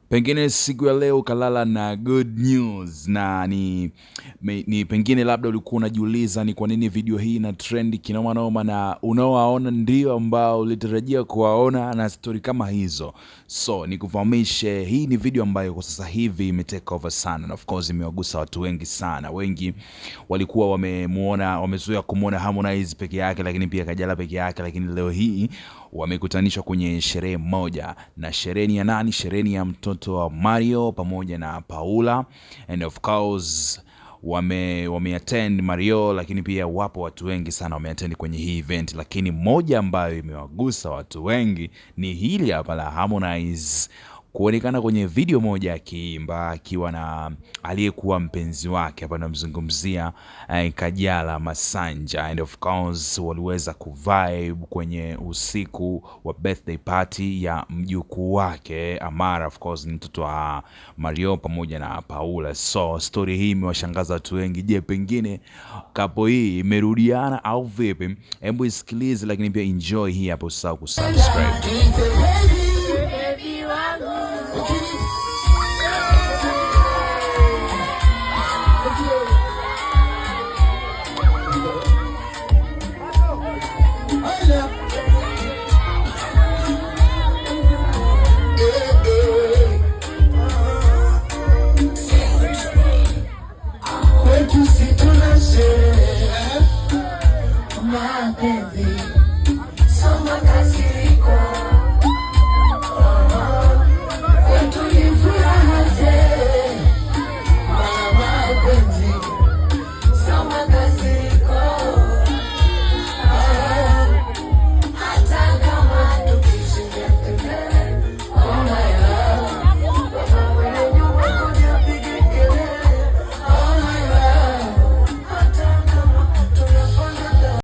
Pengine siku ya leo kalala na good news na ni pengine labda ulikuwa unajiuliza ni kwa nini video hii na trend kinoma noma, na unaowaona ndio ambao ulitarajia kuwaona na story kama hizo. So nikufahamishe, hii ni video ambayo kwa sasa hivi imetake over sana, na of course imewagusa watu wengi sana. Wengi walikuwa wamezoea kumuona Harmonize peke yake, lakini pia Kajala peke yake, lakini leo hii wamekutanishwa kwenye sherehe moja. Na sherehe ni ya nani? Sherehe ya mtoto wa Mario pamoja na Paula, and of course wameattend Mario, lakini pia wapo watu wengi sana wameattend kwenye hii event, lakini moja ambayo imewagusa watu wengi ni hili hapa la Harmonize kuonekana kwenye video moja akiimba akiwa na aliyekuwa mpenzi wake. Hapa namzungumzia Kajala Masanja, and of course waliweza kuvibe kwenye usiku wa birthday party ya mjukuu wake Amara, of course ni mtoto wa Mario pamoja na Paula. So story hii imewashangaza watu wengi. Je, pengine kapo hii imerudiana au vipi? Hebu isikilize, lakini pia enjoy hii hapo, usahau kusubscribe.